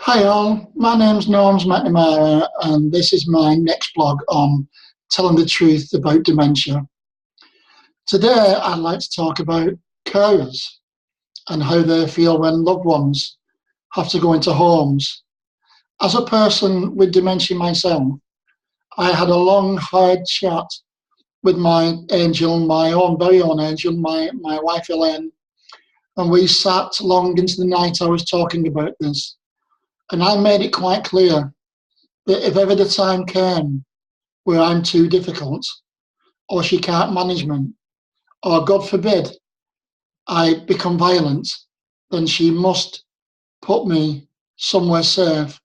Hi all, my name's Norms McNamara and this is my next blog on telling the truth about dementia. Today I'd like to talk about carers and how they feel when loved ones have to go into homes. As a person with dementia myself, I had a long, hard chat with my angel, my own very own angel, my wife Elaine, and we sat long into the night. I was talking about this. And I made it quite clear that if ever the time came where I'm too difficult, or she can't manage me, or God forbid, I become violent, then she must put me somewhere safe,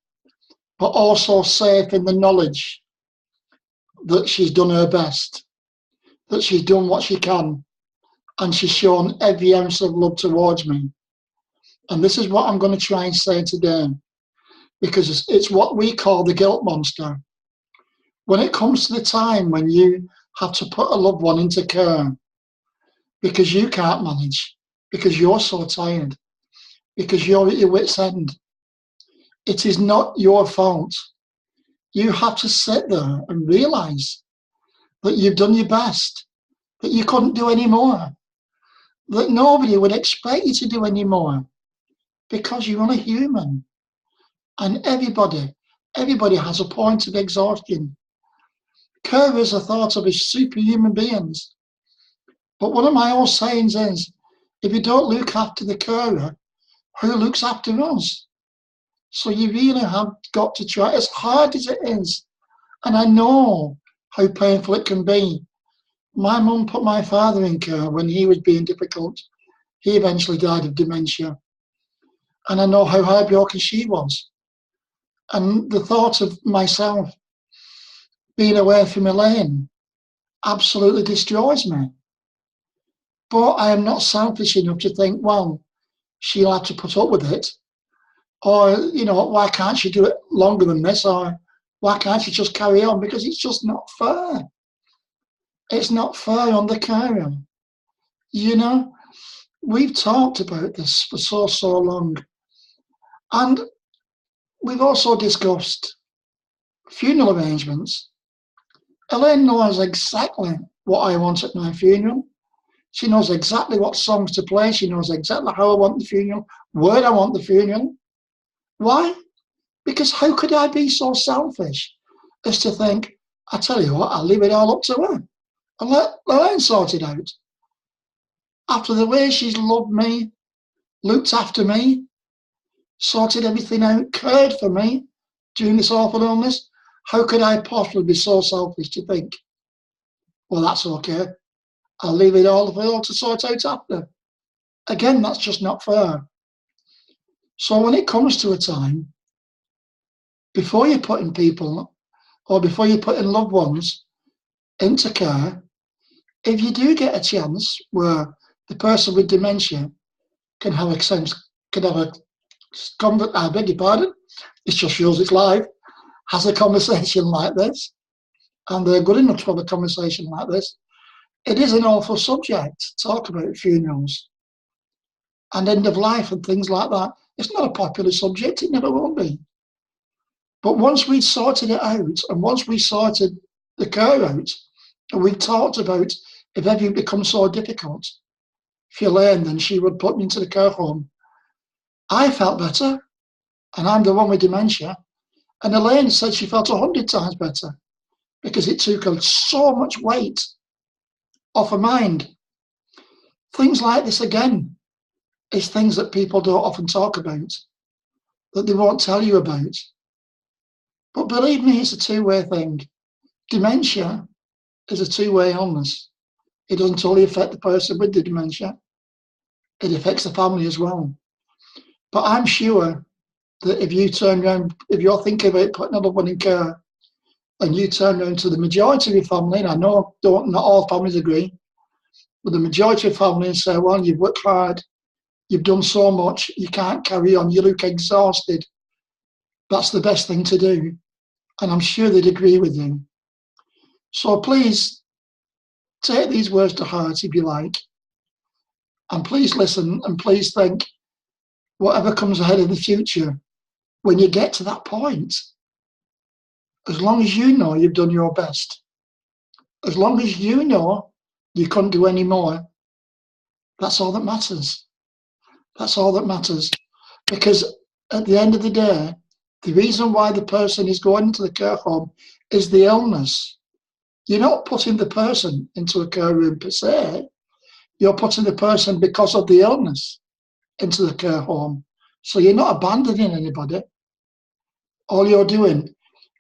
but also safe in the knowledge that she's done her best, that she's done what she can, and she's shown every ounce of love towards me. And this is what I'm going to try and say today, because it's what we call the guilt monster. When it comes to the time when you have to put a loved one into care because you can't manage, because you're so tired, because you're at your wit's end, it is not your fault. You have to sit there and realise that you've done your best, that you couldn't do any more, that nobody would expect you to do any more because you're only human. And everybody has a point of exhaustion. Carers are thought of as superhuman beings. But one of my old sayings is, if you don't look after the carer, who looks after us? So you really have got to try, as hard as it is. And I know how painful it can be. My mum put my father in care when he was being difficult. He eventually died of dementia. And I know how heartbroken she was. And the thought of myself being away from Elaine absolutely destroys me. But I am not selfish enough to think, well, she'll have to put up with it. Or, why can't she do it longer than this? Or why can't she just carry on? Because it's just not fair. It's not fair on the carer. We've talked about this for so long. And we've also discussed funeral arrangements. Elaine knows exactly what I want at my funeral. She knows exactly what songs to play. She knows exactly how I want the funeral, where I want the funeral. Why? Because how could I be so selfish as to think, I tell you what, I'll leave it all up to her and let Elaine sort it out. After the way she's loved me, looked after me, sorted everything out, cared for me during this awful illness, how could I possibly be so selfish to think, well, that's okay, I'll leave it all for her to sort out after. Again, that's just not fair. So when it comes to a time, before you're putting people or before you're putting loved ones into care, if you do get a chance where the person with dementia can have I beg your pardon, it just shows it's live, has a conversation like this, and they're good enough to have a conversation like this, it is an awful subject to talk about funerals and end of life and things like that. It's not a popular subject, it never will be. But once we'd sorted it out, and once we sorted the care out, and we talked about if ever it becomes so difficult for Elaine, then she would put me into the care home, I felt better, and I'm the one with dementia. And Elaine said she felt 100 times better because it took her so much weight off her mind. Things like this, again, is things that people don't often talk about, that they won't tell you about. But believe me, it's a two-way thing. Dementia is a two-way illness. It doesn't only affect the person with the dementia, it affects the family as well. But I'm sure that if you turn around, if you're thinking about putting another one in care, and you turn around to the majority of your family, and I know not all families agree, but the majority of families say, well, you've worked hard, you've done so much, you can't carry on, you look exhausted. That's the best thing to do. And I'm sure they'd agree with you. So please take these words to heart if you like. And please listen and please think, whatever comes ahead in the future, when you get to that point, as long as you know you've done your best, as long as you know you couldn't do any more, that's all that matters. That's all that matters. Because at the end of the day, the reason why the person is going into the care home is the illness. You're not putting the person into a care room per se. You're putting the person because of the illness into the care home. So you're not abandoning anybody. All you're doing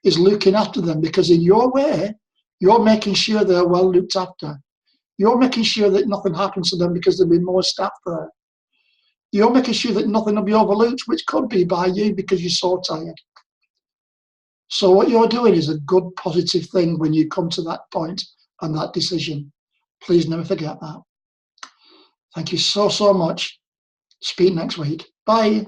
is looking after them, because in your way, you're making sure they're well looked after. You're making sure that nothing happens to them because there'll be more staff there. You're making sure that nothing will be overlooked, which could be by you because you're so tired. So what you're doing is a good, positive thing when you come to that point and that decision. Please never forget that. Thank you so, so much. Speak next week. Bye.